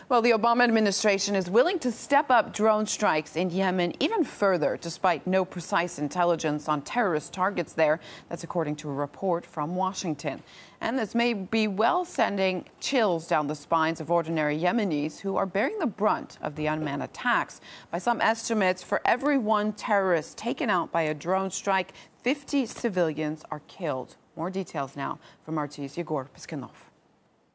Well, the Obama administration is willing to step up drone strikes in Yemen even further, despite no precise intelligence on terrorist targets there. That's according to a report from Washington. And this may be well sending chills down the spines of ordinary Yemenis who are bearing the brunt of the unmanned attacks. By some estimates, for every one terrorist taken out by a drone strike, 50 civilians are killed. More details now from RT's Egor Piskunov.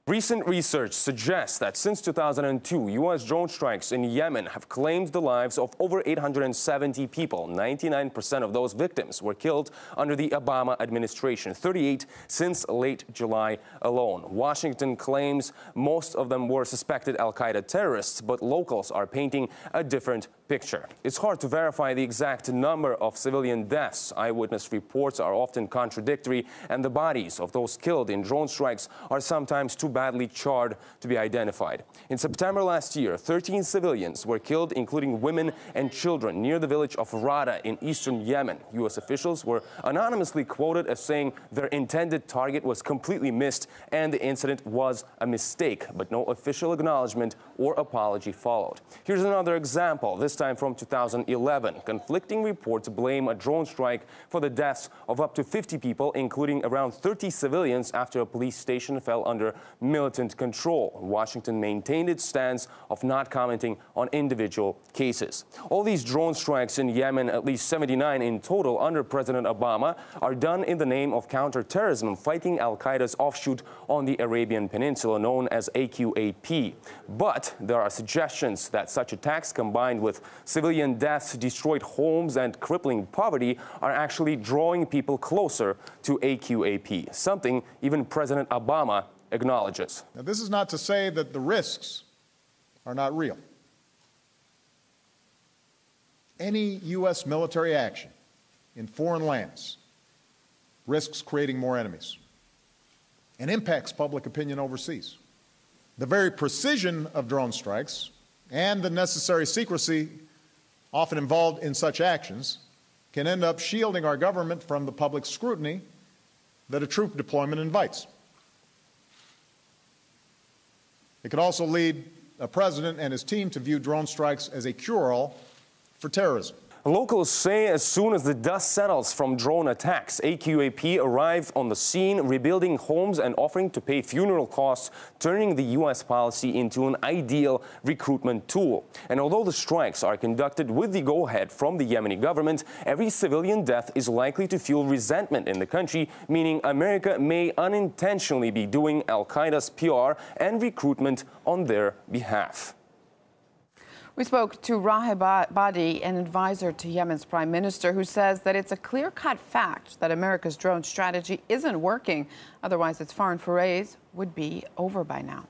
Recent research suggests that since 2002, U.S. drone strikes in Yemen have claimed the lives of over 870 people. 99% of those victims were killed under the Obama administration, 38 since late July alone. Washington claims most of them were suspected Al-Qaeda terrorists, but locals are painting a different picture. It's hard to verify the exact number of civilian deaths. Eyewitness reports are often contradictory, and the bodies of those killed in drone strikes are sometimes too badly charred to be identified. In September last year, 13 civilians were killed, including women and children, near the village of Rada in eastern Yemen. U.S. officials were anonymously quoted as saying their intended target was completely missed and the incident was a mistake, but no official acknowledgement or apology followed. Here's another example, this time from 2011. Conflicting reports blame a drone strike for the deaths of up to 50 people, including around 30 civilians, after a police station fell under militant control. Washington maintained its stance of not commenting on individual cases. All these drone strikes in Yemen, at least 79 in total under President Obama, are done in the name of counterterrorism, fighting Al-Qaeda's offshoot on the Arabian Peninsula known as AQAP. But there are suggestions that such attacks, combined with civilian deaths, destroyed homes, and crippling poverty, are actually drawing people closer to AQAP, something even President Obama acknowledges. Now, this is not to say that the risks are not real. Any U.S. military action in foreign lands risks creating more enemies and impacts public opinion overseas. The very precision of drone strikes and the necessary secrecy often involved in such actions can end up shielding our government from the public scrutiny that a troop deployment invites. It could also lead a president and his team to view drone strikes as a cure-all for terrorism. Locals say as soon as the dust settles from drone attacks, AQAP arrived on the scene, rebuilding homes and offering to pay funeral costs, turning the U.S. policy into an ideal recruitment tool. And although the strikes are conducted with the go-ahead from the Yemeni government, every civilian death is likely to fuel resentment in the country, meaning America may unintentionally be doing Al-Qaeda's PR and recruitment on their behalf. We spoke to Raheb Badi, an advisor to Yemen's prime minister, who says that it's a clear-cut fact that America's drone strategy isn't working. Otherwise, its foreign forays would be over by now.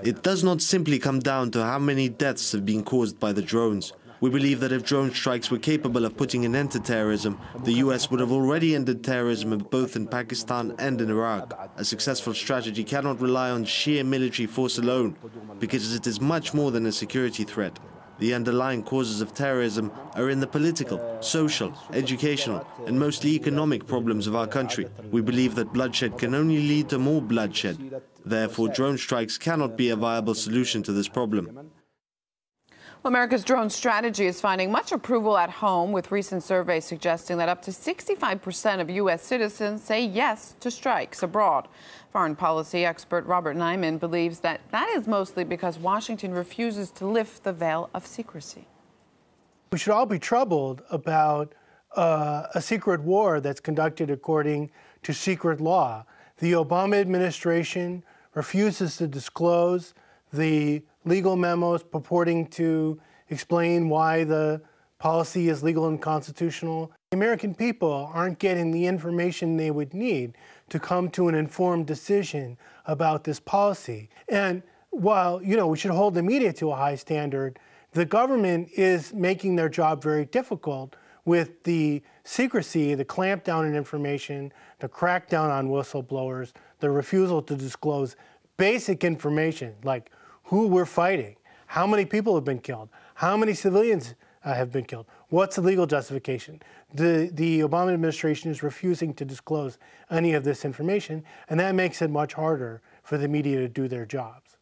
It does not simply come down to how many deaths have been caused by the drones. We believe that if drone strikes were capable of putting an end to terrorism, the US would have already ended terrorism both in Pakistan and in Iraq. A successful strategy cannot rely on sheer military force alone, because it is much more than a security threat. The underlying causes of terrorism are in the political, social, educational, and mostly economic problems of our country. We believe that bloodshed can only lead to more bloodshed. Therefore, drone strikes cannot be a viable solution to this problem. Well, America's drone strategy is finding much approval at home, with recent surveys suggesting that up to 65% of U.S. citizens say yes to strikes abroad. Foreign policy expert Robert Nyman believes that is mostly because Washington refuses to lift the veil of secrecy. We should all be troubled about a secret war that's conducted according to secret law. The Obama administration refuses to disclose the legal memos purporting to explain why the policy is legal and constitutional. The American people aren't getting the information they would need to come to an informed decision about this policy. And while, we should hold the media to a high standard, the government is making their job very difficult with the secrecy, the clampdown on information, the crackdown on whistleblowers, the refusal to disclose basic information like who we're fighting, how many people have been killed, how many civilians have been killed, what's the legal justification. The Obama administration is refusing to disclose any of this information, and that makes it much harder for the media to do their jobs.